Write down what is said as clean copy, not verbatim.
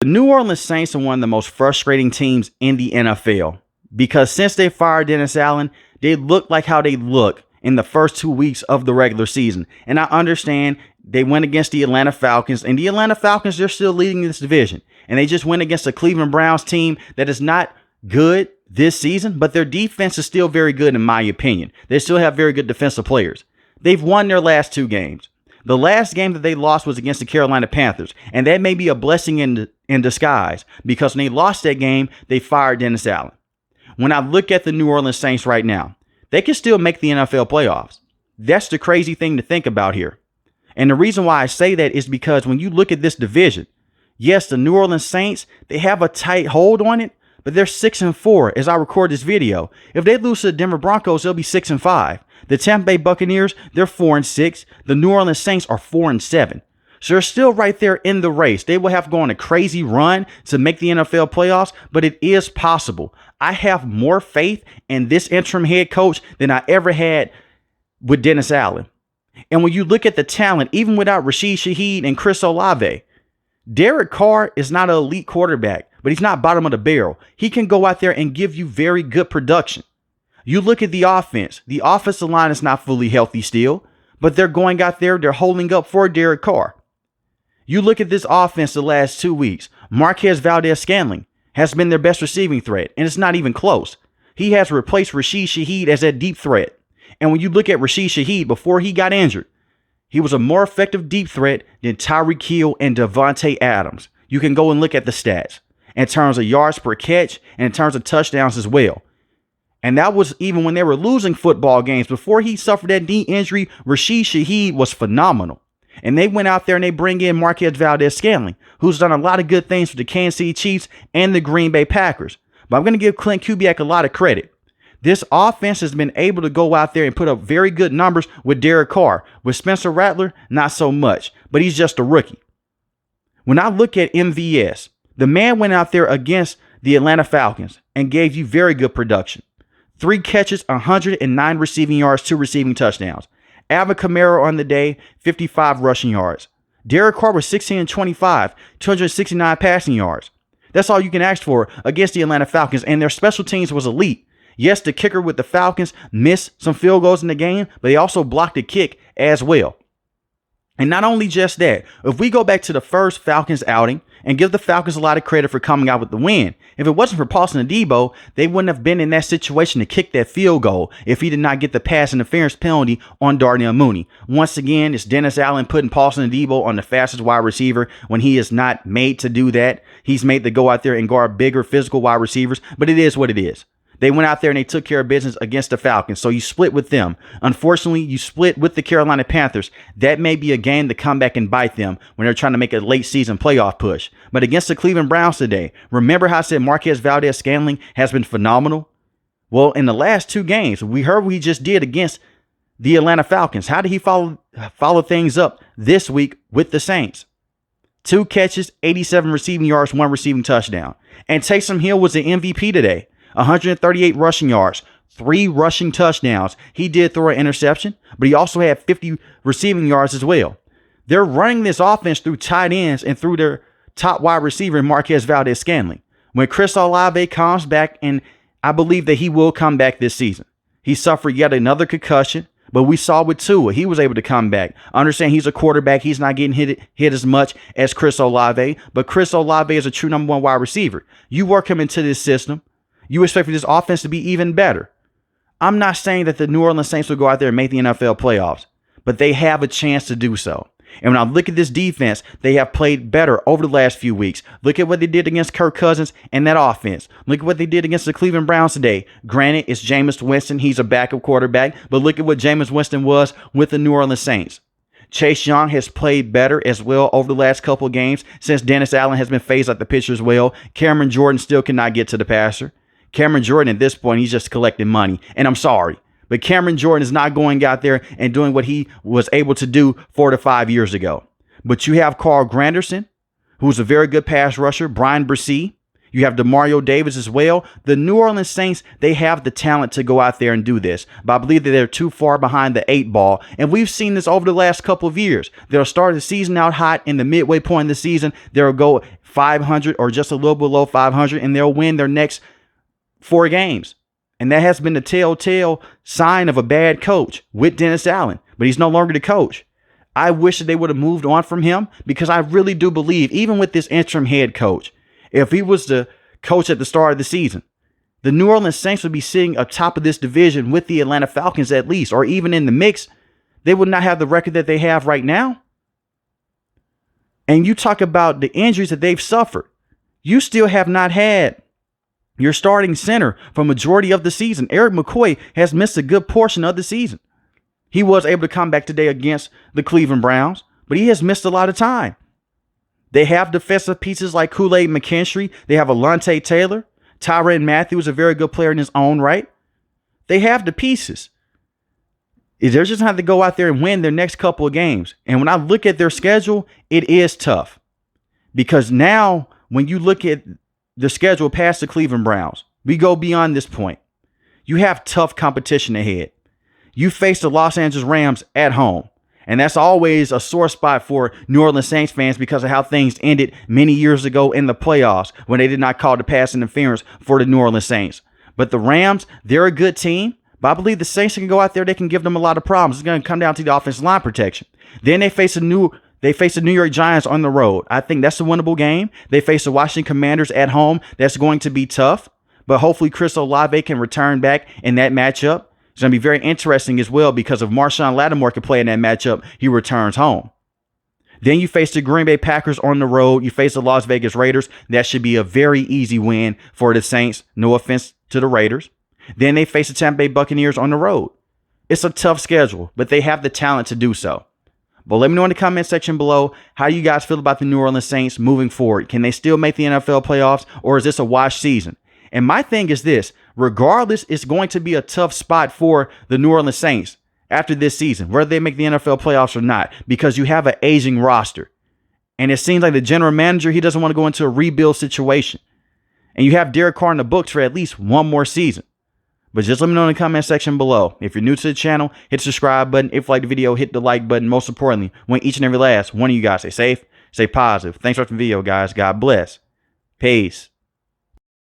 The New Orleans Saints are one of the most frustrating teams in the NFL because since they fired Dennis Allen, they look like how they look in the first 2 weeks of the regular season. And I understand they went against the Atlanta Falcons, and the Atlanta Falcons, they're still leading this division. And they just went against the Cleveland Browns team that is not good this season, but their defense is still very good in my opinion. They still have very good defensive players. They've won their last 2 games. The last game that they lost was against the Carolina Panthers, and that may be a blessing in disguise because when they lost that game, they fired Dennis Allen. When I look at the New Orleans Saints right now, they can still make the NFL playoffs. That's the crazy thing to think about here. And the reason why I say that is because when you look at this division, yes, the New Orleans Saints, they have a tight hold on it, but they're 6-4 as I record this video. If they lose to the Denver Broncos, they'll be 6-5. The Tampa Bay Buccaneers, they're 4-6. The New Orleans Saints are 4-7. So they're still right there in the race. They will have to go on a crazy run to make the NFL playoffs, but it is possible. I have more faith in this interim head coach than I ever had with Dennis Allen. And when you look at the talent, even without Rashid Shaheed and Chris Olave, Derek Carr is not an elite quarterback, but he's not bottom of the barrel. He can go out there and give you very good production. You look at the offense. The offensive line is not fully healthy still, but they're going out there. They're holding up for Derek Carr. You look at this offense the last 2 weeks. Marquez Valdes-Scantling has been their best receiving threat, and it's not even close. He has replaced Rashid Shaheed as that deep threat. And when you look at Rashid Shaheed before he got injured, he was a more effective deep threat than Tyreek Hill and Devontae Adams. You can go and look at the stats in terms of yards per catch and in terms of touchdowns as well. And that was even when they were losing football games. Before he suffered that knee injury, Rashid Shaheed was phenomenal. And they went out there and they bring in Marquez Valdes-Scantling, who's done a lot of good things for the Kansas City Chiefs and the Green Bay Packers. But I'm going to give Clint Kubiak a lot of credit. This offense has been able to go out there and put up very good numbers with Derek Carr. With Spencer Rattler, not so much, but he's just a rookie. When I look at MVS, the man went out there against the Atlanta Falcons and gave you very good production. 3 catches, 109 receiving yards, 2 receiving touchdowns. Alvin Kamara on the day, 55 rushing yards. Derek Carr was 16-25, 269 passing yards. That's all you can ask for against the Atlanta Falcons, and their special teams was elite. Yes, the kicker with the Falcons missed some field goals in the game, but they also blocked the kick as well. And not only just that, if we go back to the first Falcons outing and give the Falcons a lot of credit for coming out with the win, if it wasn't for Paulson Adebo, they wouldn't have been in that situation to kick that field goal if he did not get the pass interference penalty on Darnell Mooney. Once again, it's Dennis Allen putting Paulson Adebo on the fastest wide receiver when he is not made to do that. He's made to go out there and guard bigger physical wide receivers, but it is what it is. They went out there and they took care of business against the Falcons. So you split with them. Unfortunately, you split with the Carolina Panthers. That may be a game to come back and bite them when they're trying to make a late season playoff push. But against the Cleveland Browns today, remember how I said Marquez Valdes-Scantling has been phenomenal? Well, in the last 2 games, we heard what he just did against the Atlanta Falcons. How did he follow things up this week with the Saints? 2 catches, 87 receiving yards, 1 receiving touchdown. And Taysom Hill was the MVP today. 138 rushing yards, 3 rushing touchdowns. He did throw an interception, but he also had 50 receiving yards as well. They're running this offense through tight ends and through their top wide receiver, Marquez Valdes-Scantling. When Chris Olave comes back, and I believe that he will come back this season. He suffered yet another concussion, but we saw with Tua, he was able to come back. I understand he's a quarterback. He's not getting hit as much as Chris Olave, but Chris Olave is a true number 1 wide receiver. You work him into this system. You expect for this offense to be even better. I'm not saying that the New Orleans Saints will go out there and make the NFL playoffs, but they have a chance to do so. And when I look at this defense, they have played better over the last few weeks. Look at what they did against Kirk Cousins and that offense. Look at what they did against the Cleveland Browns today. Granted, it's Jameis Winston. He's a backup quarterback, but look at what Jameis Winston was with the New Orleans Saints. Chase Young has played better as well over the last couple of games since Dennis Allen has been phased out the picture as well. Cameron Jordan still cannot get to the passer. Cameron Jordan, at this point, he's just collecting money. And I'm sorry, but Cameron Jordan is not going out there and doing what he was able to do 4 to 5 years ago. But you have Carl Granderson, who's a very good pass rusher, Brian Bresee. You have Demario Davis as well. The New Orleans Saints, they have the talent to go out there and do this. But I believe that they're too far behind the 8 ball. And we've seen this over the last couple of years. They'll start the season out hot. In the midway point of the season, they'll go 500 or just a little below 500, and they'll win their next 4 games. And that has been the telltale sign of a bad coach with Dennis Allen, but he's no longer the coach. I wish that they would have moved on from him, because I really do believe, even with this interim head coach, if he was the coach at the start of the season, the New Orleans Saints would be sitting atop of this division with the Atlanta Falcons at least, or even in the mix. They would not have the record that they have right now. And you talk about the injuries that they've suffered. You still have not had your starting center for majority of the season. Erik McCoy has missed a good portion of the season. He was able to come back today against the Cleveland Browns, but he has missed a lot of time. They have defensive pieces like Kool-Aid McKinstry. They have Alontae Taylor. Tyrann Mathieu is a very good player in his own right. They have the pieces. They're just going to have to go out there and win their next couple of games. And when I look at their schedule, it is tough. Because now, when you look at the schedule past the Cleveland Browns, we go beyond this point. You have tough competition ahead. You face the Los Angeles Rams at home. And that's always a sore spot for New Orleans Saints fans because of how things ended many years ago in the playoffs when they did not call the pass interference for the New Orleans Saints. But the Rams, they're a good team. But I believe the Saints can go out there. They can give them a lot of problems. It's going to come down to the offensive line protection. Then they face the New York Giants on the road. I think that's a winnable game. They face the Washington Commanders at home. That's going to be tough. But hopefully Chris Olave can return back in that matchup. It's going to be very interesting as well because if Marshawn Lattimore can play in that matchup, he returns home. Then you face the Green Bay Packers on the road. You face the Las Vegas Raiders. That should be a very easy win for the Saints. No offense to the Raiders. Then they face the Tampa Bay Buccaneers on the road. It's a tough schedule, but they have the talent to do so. But let me know in the comment section below how you guys feel about the New Orleans Saints moving forward. Can they still make the NFL playoffs, or is this a wash season? And my thing is this, regardless, it's going to be a tough spot for the New Orleans Saints after this season, whether they make the NFL playoffs or not, because you have an aging roster. And it seems like the general manager, he doesn't want to go into a rebuild situation. And you have Derek Carr in the books for at least one more season. But just let me know in the comment section below. If you're new to the channel, hit the subscribe button. If you like the video, hit the like button. Most importantly, want each and every last one of you guys stay safe, stay positive. Thanks for watching the video, guys. God bless. Peace.